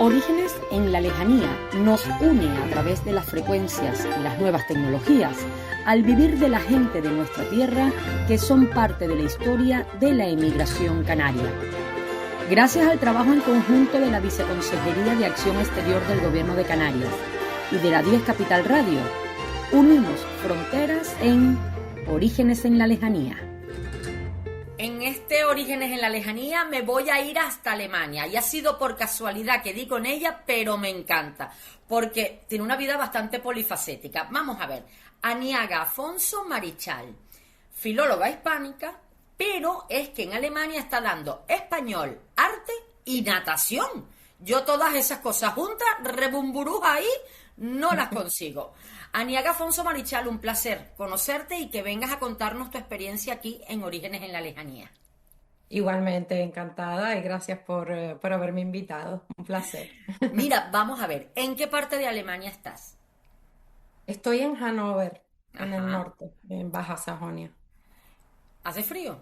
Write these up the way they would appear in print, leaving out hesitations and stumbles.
Orígenes en la lejanía nos une a través de las frecuencias y las nuevas tecnologías al vivir de la gente de nuestra tierra que son parte de la historia de la emigración canaria. Gracias al trabajo en conjunto de la Viceconsejería de Acción Exterior del Gobierno de Canarias y de la 10 Capital Radio, unimos fronteras en Orígenes en la lejanía. En este Orígenes en la lejanía me voy a ir hasta Alemania y ha sido por casualidad que di con ella, pero me encanta porque tiene una vida bastante polifacética. Vamos a ver, Aniaga Afonso Marichal, filóloga hispánica, pero es que en Alemania está dando español, arte y natación. Yo todas esas cosas juntas, rebumburú ahí, no las consigo. Aniaga Afonso Marichal, un placer conocerte y que vengas a contarnos tu experiencia aquí en Orígenes en la Lejanía. Igualmente encantada y gracias por haberme invitado. Un placer. Mira, vamos a ver, ¿en qué parte de Alemania estás? Estoy en Hannover, en el Ajá. norte, en Baja Sajonia. ¿Hace frío?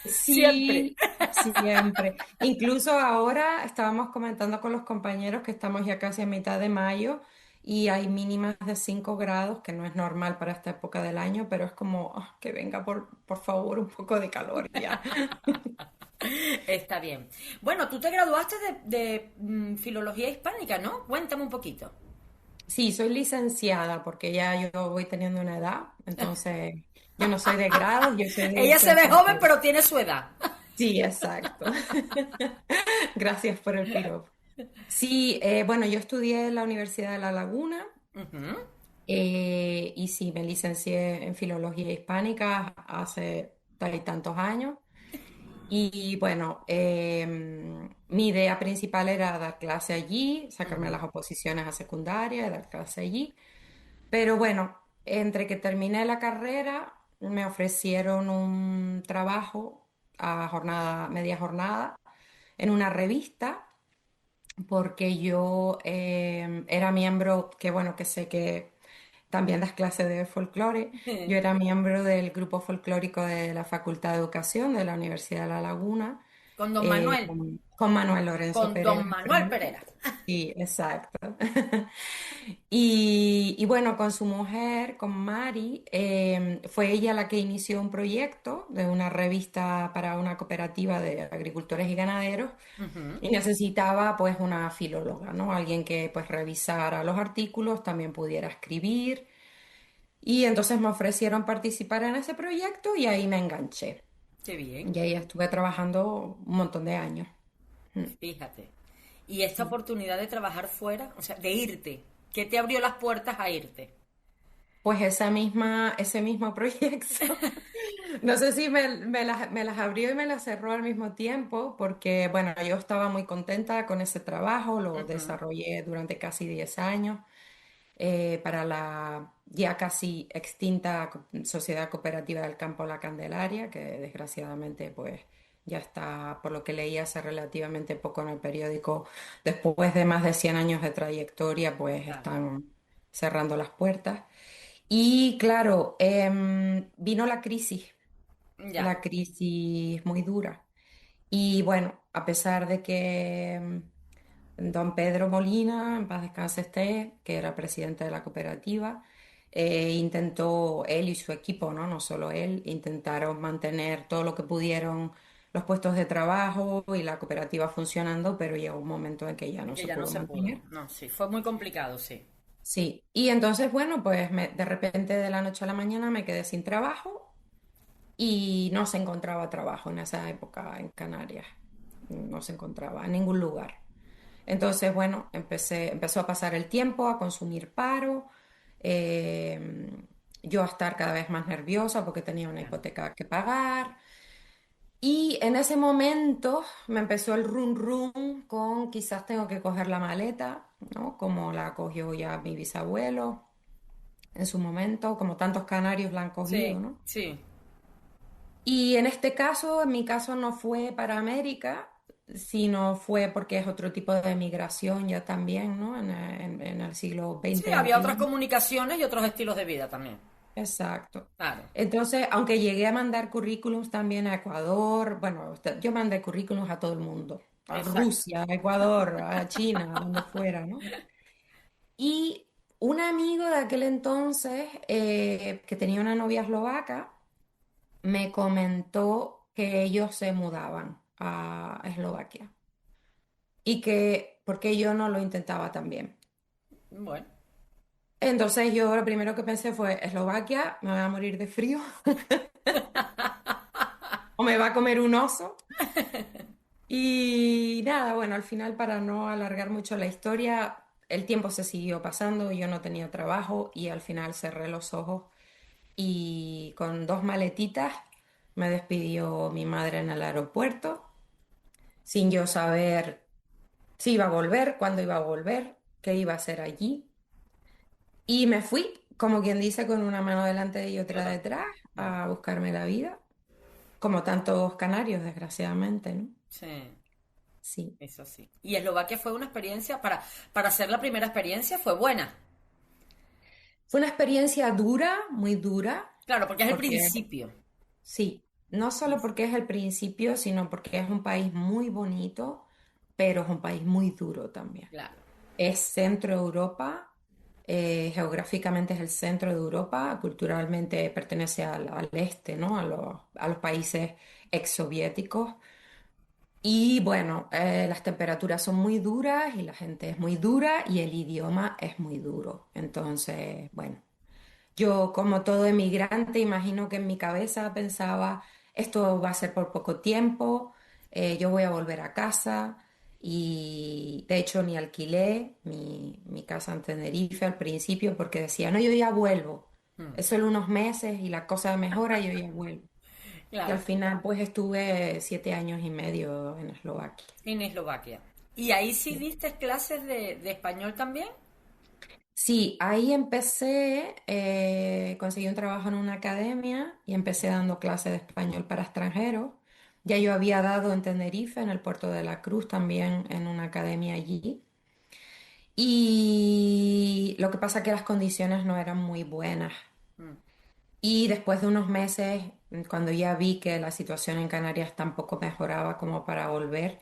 Siempre. Sí, siempre. Incluso ahora estábamos comentando con los compañeros que estamos ya casi a mitad de mayo y hay mínimas de 5 grados, que no es normal para esta época del año, pero es como que venga por favor un poco de calor ya. Está bien. Bueno, tú te graduaste de filología hispánica, ¿no? Cuéntame un poquito. Sí, soy licenciada porque ya yo voy teniendo una edad, entonces yo no soy de grado, yo soy de Ella se ve joven, licenciatura. pero tiene su edad. Sí, exacto. Gracias por el piropo. Sí, bueno, yo estudié en la Universidad de La Laguna Ujú. y sí, me licencié en Filología Hispánica hace y tantos años. Y bueno, mi idea principal era dar clase allí, sacarme las oposiciones a secundaria, dar clase allí. Pero bueno, entre que terminé la carrera, me ofrecieron un trabajo a jornada, media jornada, en una revista, porque yo era miembro, que bueno, que sé que también das clases de folclore, yo era miembro del grupo folclórico de la Facultad de Educación de la Universidad de La Laguna, Con don Manuel, con Manuel Lorenzo con Pérez don al Manuel frente. Pereira. Sí, exacto. Y bueno, con su mujer, con Mari, fue ella la que inició un proyecto de una revista para una cooperativa de agricultores y ganaderos Ujú. y necesitaba pues una filóloga, ¿no? Alguien que pues revisara los artículos, también pudiera escribir. Y entonces me ofrecieron participar en ese proyecto y ahí me enganché. Qué bien, Y ahí estuve trabajando un montón de años. Mm, fíjate. Y esta sí. oportunidad de trabajar fuera, o sea, de irte, ¿qué te abrió las puertas a irte? Pues ese mismo proyecto. No sé si me las abrió y me las cerró al mismo tiempo, porque bueno, yo estaba muy contenta con ese trabajo, lo Ujú. desarrollé durante casi 10 años para la ya casi extinta Sociedad Cooperativa del Campo La Candelaria, que desgraciadamente pues ya está, por lo que leí hace relativamente poco en el periódico, después de más de 100 años de trayectoria, pues Claro. están cerrando las puertas. Y claro, vino Ya. la crisis muy dura. Y bueno, a pesar de que don Pedro Molina, en paz descanse esté, que era presidente de la cooperativa, intentó, él y su equipo, ¿no? No solo él, intentaron mantener todo lo que pudieron los puestos de trabajo y la cooperativa funcionando, pero llegó un momento en que ya no Que se ya no pudo se pudo. mantener. No, sí, fue muy complicado, sí. Sí, y entonces, bueno, pues de repente de la noche a la mañana me quedé sin trabajo y no se encontraba trabajo en esa época en Canarias, no se encontraba en ningún lugar. Entonces, bueno, empezó a pasar el tiempo, a consumir paro, eh, yo a estar cada vez más nerviosa porque tenía una Ya. hipoteca que pagar. Y en ese momento me empezó el run run con quizás tengo que coger la maleta, ¿no? Como la cogió ya mi bisabuelo en su momento, como tantos canarios la han cogido, Sí, ¿no? sí. Y en este caso, en mi caso no fue para América, sino fue porque es otro tipo de migración ya también, ¿no? En el siglo Sí, XX, había otras XXI. comunicaciones y otros estilos de vida también. Exacto. Claro. Entonces, aunque llegué a mandar currículums también a Ecuador, bueno, yo mandé currículums a todo el mundo. a Exacto. Rusia, a Ecuador, a China, a donde fuera, ¿no? Y un amigo de aquel entonces, que tenía una novia eslovaca, me comentó que ellos se mudaban a Eslovaquia y que, porque yo no lo intentaba también. Bueno, Entonces yo lo primero que pensé fue, Eslovaquia, me voy a morir de frío o me va a comer un oso. Y nada, bueno, al final para no alargar mucho la historia, el tiempo se siguió pasando, yo no tenía trabajo y al final cerré los ojos y con dos maletitas me despidió mi madre en el aeropuerto, sin yo saber si iba a volver, cuándo iba a volver, qué iba a hacer allí. Y me fui, como quien dice, con una mano delante y otra total. detrás Mm, a buscarme la vida, como tantos canarios, desgraciadamente, ¿no? sí, Sí. eso sí. Y Eslovaquia fue una experiencia, para hacer la primera experiencia fue buena. Fue una experiencia dura, muy dura, Claro, porque es el porque principio. sí, no solo porque es el principio, sino porque es un país muy bonito, pero es un país muy duro también. Claro, Es centro Europa, geográficamente es el centro de Europa, culturalmente pertenece al este, ¿no? A los países exsoviéticos. Y bueno, las temperaturas son muy duras y la gente es muy dura y el idioma es muy duro. Entonces, bueno. Yo, como todo emigrante, imagino que en mi cabeza pensaba, esto va a ser por poco tiempo, yo voy a volver a casa y de hecho ni alquilé mi casa en Tenerife al principio porque decía, no, yo ya vuelvo, es solo unos meses y la cosa mejora y yo ya vuelvo. Y al claro, final pues estuve 7 años y medio en Eslovaquia. en Eslovaquia. ¿Y ahí sí Sí. diste clases de español también? Sí, ahí empecé, conseguí un trabajo en una academia y empecé dando clases de español para extranjeros. Ya yo había dado en Tenerife, en el Puerto de la Cruz, también en una academia allí. Y lo que pasa es que las condiciones no eran muy buenas. Mm, Y después de unos meses, cuando ya vi que la situación en Canarias tampoco mejoraba como para volver,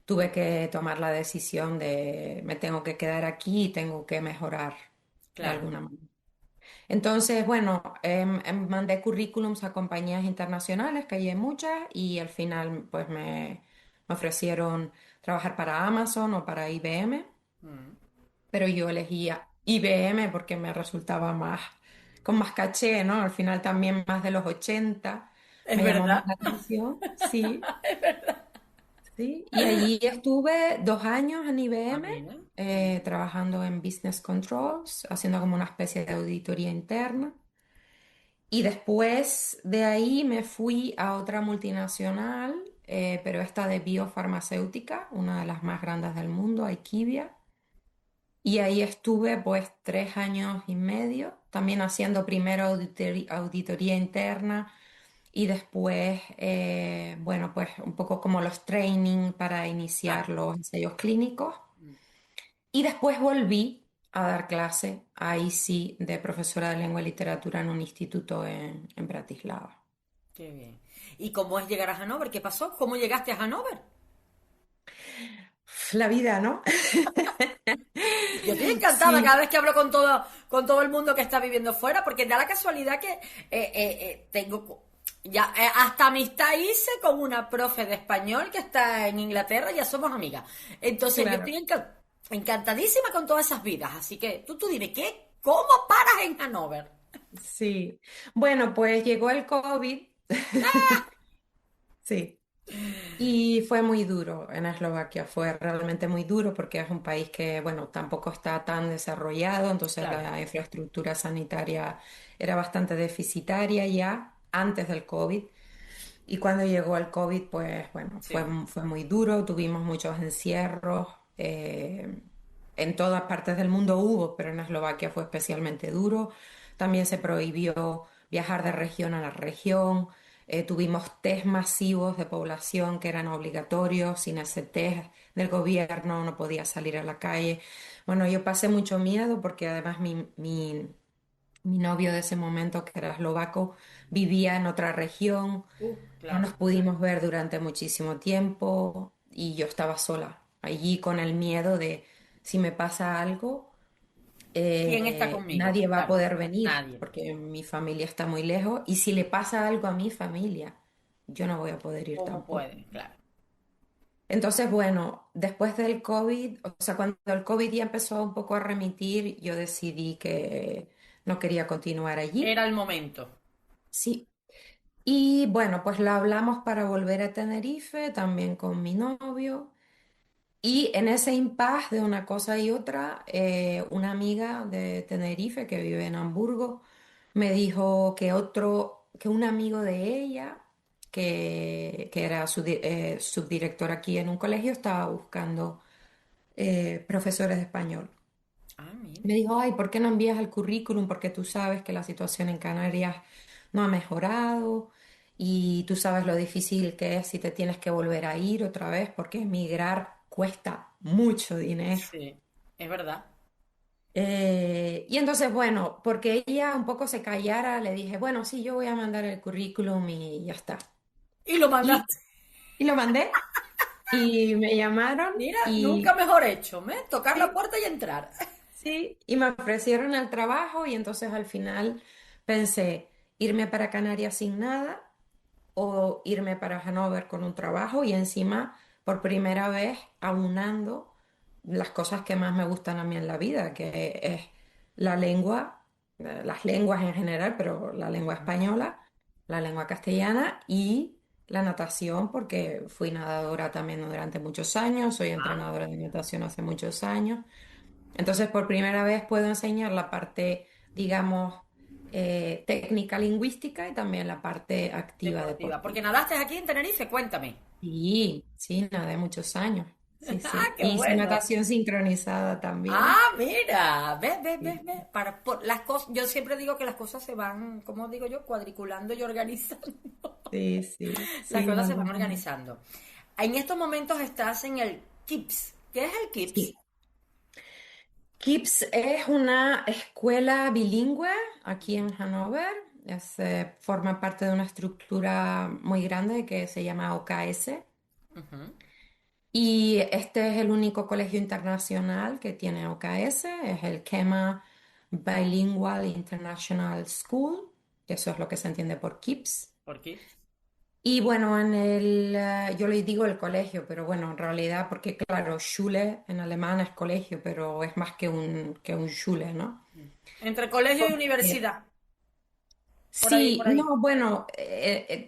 tuve que tomar la decisión de me tengo que quedar aquí y tengo que mejorar de claro, alguna manera. Entonces, bueno, mandé currículums a compañías internacionales, que hay muchas, y al final pues me ofrecieron trabajar para Amazon o para IBM, mm, pero yo elegía IBM porque me resultaba más, con más caché, ¿no? Al final también más de los 80 es me llamó más verdad. la atención, sí, sí. Y allí estuve 2 años en Ah, IBM, mira. trabajando en Business Controls, haciendo como una especie de auditoría interna. Y después de ahí me fui a otra multinacional, pero esta de biofarmacéutica, una de las más grandes del mundo, Aiquibia. Y ahí estuve pues 3 años y medio, también haciendo primero auditoría interna y después, bueno, pues un poco como los training para Claro. iniciar los ensayos clínicos. Mm, Y después volví a dar clase, ahí sí, de profesora de lengua y literatura en un instituto en Bratislava. qué bien. ¿Y cómo es llegar a Hannover? ¿Qué pasó? ¿Cómo llegaste a Hannover? La vida, ¿no? Yo estoy encantada cada Sí, vez que hablo con todo el mundo que está viviendo fuera, porque da la casualidad que tengo ya hasta amistad hice con una profe de español que está en Inglaterra, ya somos amigas. Entonces yo claro. estoy encantadísima con todas esas vidas, así que tú dime, ¿qué? ¿Cómo paras en Hannover? Sí. Bueno, pues llegó el COVID. Sí. Y fue muy duro en Eslovaquia, fue realmente muy duro porque es un país que, bueno, tampoco está tan desarrollado, entonces Claro, la infraestructura sanitaria era bastante deficitaria ya antes del COVID. Y cuando llegó el COVID, pues bueno, fue, sí, fue muy duro, tuvimos muchos encierros, en todas partes del mundo hubo, pero en Eslovaquia fue especialmente duro. También se prohibió viajar de región a la región. Tuvimos test masivos de población que eran obligatorios. Sin ese test del gobierno no podía salir a la calle. Bueno, yo pasé mucho miedo porque además mi novio de ese momento, que era eslovaco, vivía en otra región. No claro, nos pudimos ver durante muchísimo tiempo y yo estaba sola, allí con el miedo de si me pasa algo, ¿Quién está conmigo? nadie va a Claro, poder venir nadie. porque mi familia está muy lejos y si le pasa algo a mi familia, yo no voy a poder ir ¿Cómo tampoco. puede? Claro. Entonces, bueno, después del COVID, o sea, cuando el COVID ya empezó un poco a remitir, yo decidí que no quería continuar allí. Era el momento. Sí. Y bueno, pues la hablamos para volver a Tenerife, también con mi novio. Y en ese impasse de una cosa y otra, una amiga de Tenerife que vive en Hamburgo me dijo que un amigo de ella, que era subdirector aquí en un colegio, estaba buscando profesores de español. Ah, mira. Me dijo, ay, ¿por qué no envías el currículum? Porque tú sabes que la situación en Canarias no ha mejorado y tú sabes lo difícil que es si te tienes que volver a ir otra vez porque emigrar cuesta mucho dinero. Sí, es verdad. Y entonces, bueno, porque ella un poco se callara, le dije, bueno, sí, yo voy a mandar el currículum y ya está. Y lo Y, mandaste. y lo mandé y me llamaron Mira, nunca y mejor hecho, ¿eh? Tocar la sí. puerta y entrar. Sí, y me ofrecieron el trabajo y entonces al final pensé irme para Canarias sin nada o irme para Hannover con un trabajo y encima por primera vez aunando las cosas que más me gustan a mí en la vida, que es la lengua, las lenguas en general, pero la lengua española, la lengua castellana y la natación, porque fui nadadora también durante muchos años, soy Ah, entrenadora de natación hace muchos años. Entonces, por primera vez puedo enseñar la parte, digamos, técnica lingüística y también la parte activa deportiva. Porque deportiva. nadaste aquí en Tenerife, cuéntame. Sí, sí, nadé muchos años. Sí, Ah, sí. qué Y hice bueno. natación sincronizada también. Ah, mira, ves, ves, Sí, ves, ves. Las cosas, yo siempre digo que las cosas se van, ¿cómo digo yo? Cuadriculando y organizando. sí, sí, Las sí, cosas no, se no, van no. organizando. En estos momentos estás en el KIPS. ¿Qué es el KIPS? Sí. KIPS es una escuela bilingüe aquí en Hannover. Forma parte de una estructura muy grande que se llama OKS. Ujú. Y este es el único colegio internacional que tiene OKS, es el Kema Bilingual International School, que eso es lo que se entiende por KIPS. ¿Por KIPS? Y bueno, yo le digo el colegio, pero bueno, en realidad, porque claro, Schule en alemán es colegio, pero es más que un Schule, ¿no? Entre colegio y Porque universidad. Por ahí, sí, por ahí. no, bueno,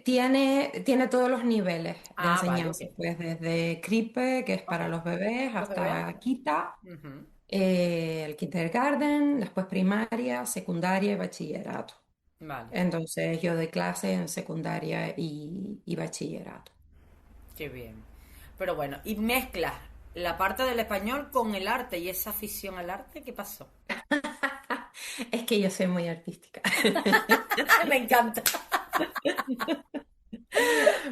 tiene todos los niveles de Ah, vale, ok. enseñanza, pues desde Krippe, que es Ok. para los bebés, Los bebés. hasta Kita, Ujú. el kindergarten, después primaria, secundaria y bachillerato. Vale, Entonces yo doy clase en secundaria y bachillerato. qué bien. Pero bueno, y mezclas la parte del español con el arte y esa afición al arte, ¿qué pasó? Es que yo soy muy artística. Me encanta.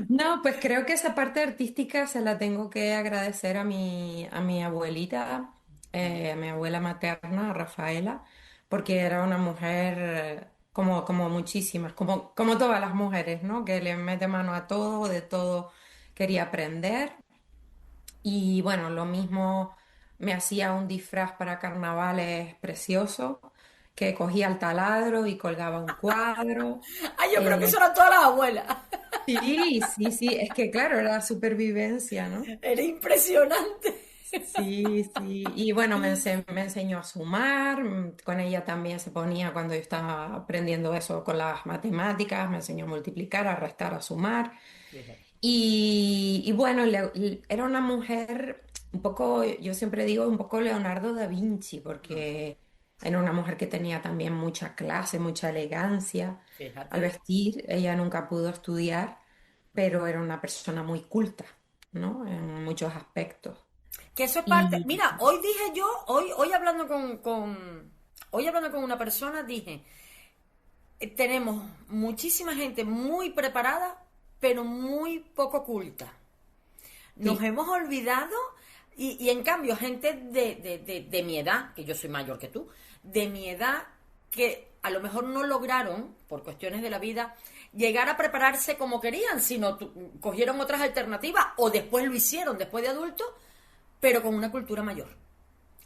No, pues creo que esa parte artística se la tengo que agradecer a mi abuelita, a mi abuela materna, Rafaela, porque era una mujer como muchísimas, como todas las mujeres, ¿no? Que le mete mano a todo, de todo quería aprender. Y bueno, lo mismo me hacía un disfraz para carnavales precioso, que cogía el taladro y colgaba un cuadro. Ay, yo creo que Eh, eso eran todas las abuelas. Sí, sí, sí, es que claro, era supervivencia, ¿no? Era impresionante. Sí, sí, y bueno, me enseñó a sumar, con ella también se ponía cuando yo estaba aprendiendo eso con las matemáticas, me enseñó a multiplicar, a restar, a sumar, Fíjate. y bueno, era una mujer un poco, yo siempre digo, un poco Leonardo da Vinci, porque era una mujer que tenía también mucha clase, mucha elegancia al Fíjate. vestir, ella nunca pudo estudiar, pero era una persona muy culta, ¿no? En muchos aspectos. Que eso es parte. Y Mira, hoy dije yo, hoy hablando hoy hablando con una persona, dije, tenemos muchísima gente muy preparada, pero muy poco culta. Nos sí, hemos olvidado y en cambio gente de mi edad, que yo soy mayor que tú, de mi edad que a lo mejor no lograron, por cuestiones de la vida, llegar a prepararse como querían, sino cogieron otras alternativas o después lo hicieron, después de adultos, pero con una cultura mayor.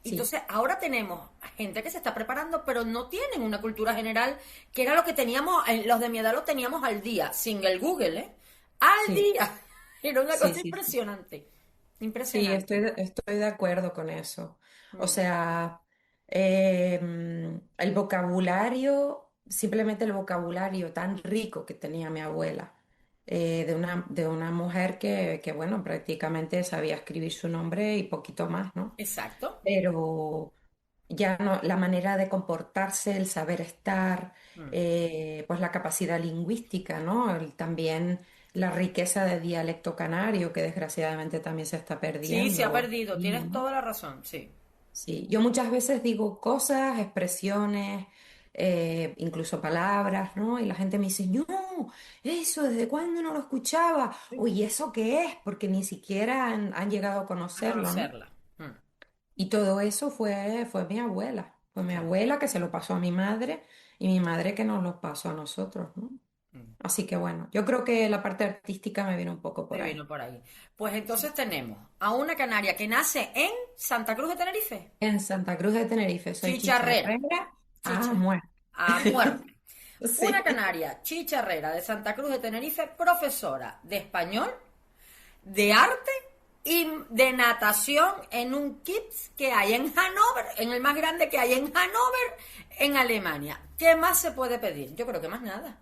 Sí. Entonces, ahora tenemos gente que se está preparando, pero no tienen una cultura general, que era lo que teníamos, los de mi edad lo teníamos al día, sin el Google, ¿eh? Al Sí, día. Era una sí, cosa sí, sí. impresionante. Sí, Impresionante. estoy de acuerdo con eso. O Mm. sea, el vocabulario, simplemente el vocabulario tan rico que tenía mi abuela, de una mujer bueno, prácticamente sabía escribir su nombre y poquito más, ¿no? Exacto. Pero ya no, la manera de comportarse, el saber estar, Mm. pues la capacidad lingüística, ¿no? También la riqueza de dialecto canario, que desgraciadamente también se está Sí, se ha perdiendo perdido, aquí, tienes ¿no? toda la razón, sí. Sí, yo muchas veces digo cosas, expresiones, incluso palabras, ¿no? Y la gente me dice, no, eso, ¿desde cuándo no lo escuchaba? Oye, ¿eso qué es? Porque ni siquiera han llegado a A conocerlo, ¿no? conocerla. Mm. Y todo eso fue mi abuela. Fue mi Claro. abuela que se lo pasó a mi madre y mi madre que nos lo pasó a nosotros, ¿no? Mm. Así que bueno, yo creo que la parte artística me viene un poco Te por ahí. vino por ahí. Pues Sí. entonces tenemos a una canaria que nace en Santa Cruz de Tenerife. En Santa Cruz de Tenerife soy Chicharrera. chicharrera a Chicha. muerte. A muerte. Una Sí. canaria chicharrera de Santa Cruz de Tenerife, profesora de español, de arte y de natación en un KIPS que hay en Hannover, en el más grande que hay en Hannover, en Alemania. ¿Qué más se puede pedir? Yo creo que más nada.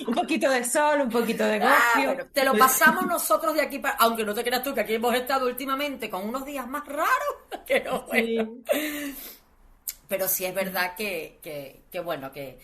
Un poquito de sol, un poquito de gofio. Bueno, te lo pasamos nosotros de aquí para... Aunque no te creas tú que aquí hemos estado últimamente con unos días más raros que no, bueno. Sí. Pero sí es verdad que bueno, que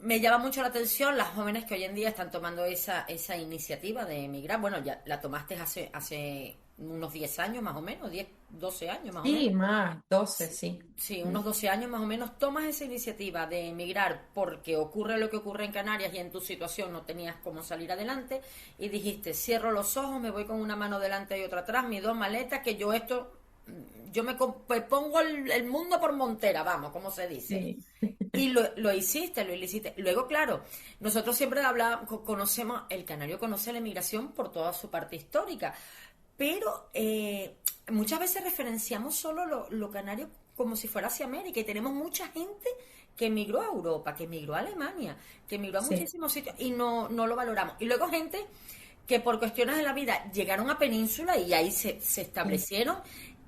me llama mucho la atención las jóvenes que hoy en día están tomando esa iniciativa de emigrar. Bueno, ya la tomaste hace unos 10 años más o menos, 10 12 años más o Sí, menos. más, 12, sí. Sí, unos 12 años más o menos tomas esa iniciativa de emigrar porque ocurre lo que ocurre en Canarias y en tu situación no tenías cómo salir adelante y dijiste, cierro los ojos, me voy con una mano delante y otra atrás, mis dos maletas, que yo me pongo el mundo por montera, vamos, como se dice. Sí. Y lo hiciste. Luego, claro, nosotros siempre conocemos, el canario conoce la emigración por toda su parte histórica, pero muchas veces referenciamos solo lo canario como si fuera hacia América y tenemos mucha gente que emigró a Europa, que emigró a Alemania, que emigró a Sí. muchísimos sitios y no lo valoramos. Y luego gente que por cuestiones de la vida llegaron a Península y ahí se Sí. establecieron.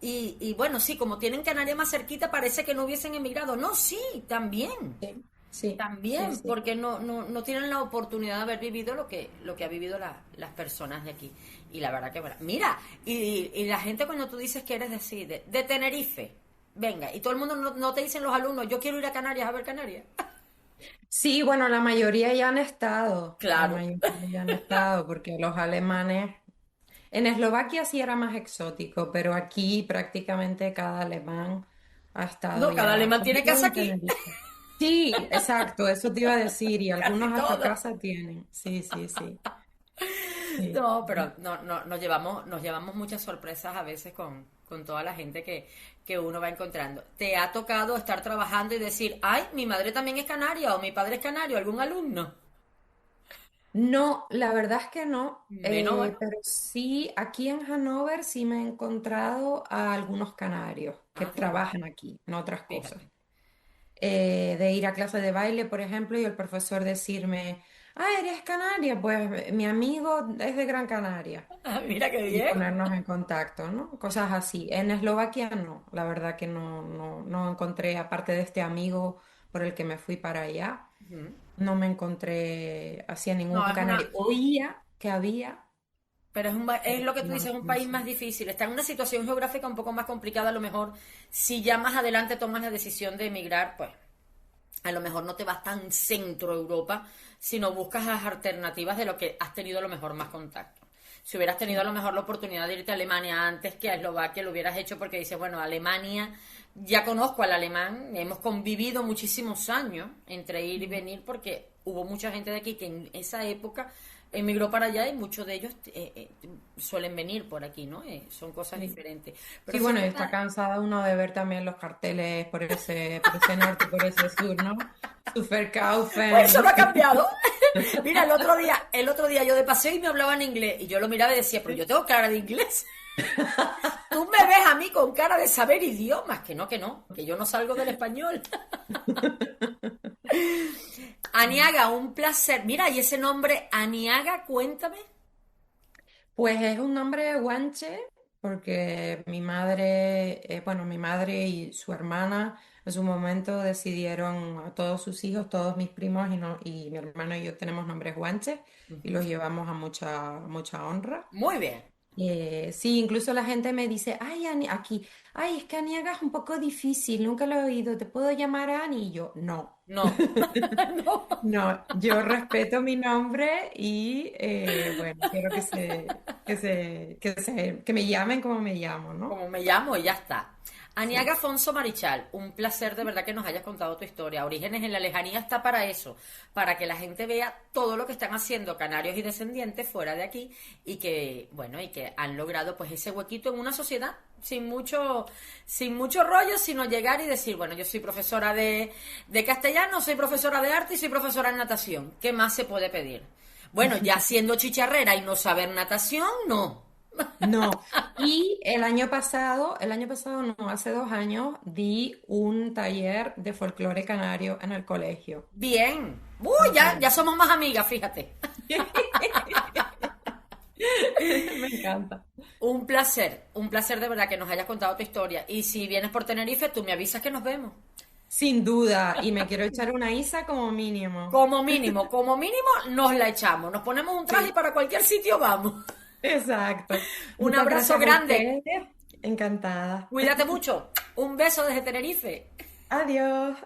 Y bueno, sí, como tienen Canarias más cerquita, parece que no hubiesen emigrado. No, sí, también. Sí, sí, sí, También, sí. porque no tienen la oportunidad de haber vivido lo que ha vivido las personas de aquí. Y la verdad que, bueno, mira, y la gente cuando tú dices que eres de Tenerife, venga, y todo el mundo no te dicen los alumnos, yo quiero ir a Canarias a ver Canarias. Sí, bueno, la mayoría ya han estado, la Claro. mayoría ya han estado, porque los alemanes, en Eslovaquia sí era más exótico, pero aquí prácticamente cada alemán ha estado No, cada ya, alemán sobre tiene todo casa en aquí. Tenerife. Sí, exacto, eso te iba a decir, y Casi algunos hasta todo. casa tienen. Sí, sí, sí, sí. No, pero no, nos llevamos muchas sorpresas a veces con toda la gente que uno va encontrando. ¿Te ha tocado estar trabajando y decir, ay, mi madre también es canaria o mi padre es canario, algún alumno? No, la verdad es que no, Menos mal. pero sí, aquí en Hannover sí me he encontrado a algunos canarios que Ah, fíjate, trabajan aquí en otras cosas. fíjate. De ir a clase de baile, por ejemplo, y el profesor decirme, ah, eres canaria, pues mi amigo es de Gran Canaria, Ah, mira qué y bien. ponernos en contacto, ¿no? Cosas así. En Eslovaquia no, la verdad que no encontré, aparte de este amigo por el que me fui para allá, Ujú. no me encontré así a ningún No, canario. Oía que había, pero es pero lo que tú no, dices, es un no país sé. más difícil. Está en una situación geográfica un poco más complicada, a lo mejor. Si ya más adelante tomas la decisión de emigrar, pues a lo mejor no te vas tan centro Europa, sino buscas las alternativas de lo que has tenido a lo mejor más contacto. Si hubieras tenido a Sí, lo mejor la oportunidad de irte a Alemania antes que a Eslovaquia, lo hubieras hecho porque dices, bueno, Alemania, ya conozco al alemán, hemos convivido muchísimos años entre ir y venir porque hubo mucha gente de aquí que en esa época emigró para allá y muchos de ellos suelen venir por aquí, ¿no? Son cosas sí. diferentes. Pero Sí, sí es bueno, y está verdad. cansada uno de ver también los carteles por ese norte, por ese sur, ¿no? Su Pues eso no ha cambiado. Mira, el otro día yo de paseo y me hablaban inglés. Y yo lo miraba y decía, pero yo tengo cara de inglés. Tú me ves a mí con cara de saber idiomas. Que no, que yo no salgo del español. Aniaga, un placer. Mira, y ese nombre, Aniaga, cuéntame. Pues es un nombre guanche porque mi madre y su hermana en su momento decidieron a todos sus hijos, todos mis primos y mi hermano y yo tenemos nombres guanches y los llevamos a mucha honra. Muy bien. Sí, incluso la gente me dice, ay, aquí, ay, es que Aniaga es un poco difícil, nunca lo he oído, ¿te puedo llamar Ani? Y yo, no. No. No. No, yo respeto mi nombre y bueno, quiero que me llamen como me llamo, ¿no? Como me llamo y ya está. Aniaga Afonso Marichal, un placer de verdad que nos hayas contado tu historia. Orígenes en la Lejanía está para eso, para que la gente vea todo lo que están haciendo canarios y descendientes fuera de aquí y que, bueno, y que han logrado pues ese huequito en una sociedad sin mucho rollo, sino llegar y decir, bueno, yo soy profesora de castellano, soy profesora de arte y soy profesora de natación. ¿Qué más se puede pedir? Bueno, ya siendo chicharrera y no saber natación, no. No, y el año pasado no, hace 2 años di un taller de folclore canario en el colegio. Bien. Uy, ya somos más amigas, fíjate. Me encanta. Un placer de verdad que nos hayas contado tu historia. Y si vienes por Tenerife, tú me avisas que nos vemos. Sin duda, y me quiero echar una isa como mínimo. Como mínimo nos la echamos. Nos ponemos un traje y para cualquier sitio vamos. Exacto. Un Muchas abrazo gracias a grande. ustedes. Encantada. Cuídate mucho. Un beso desde Tenerife. Adiós.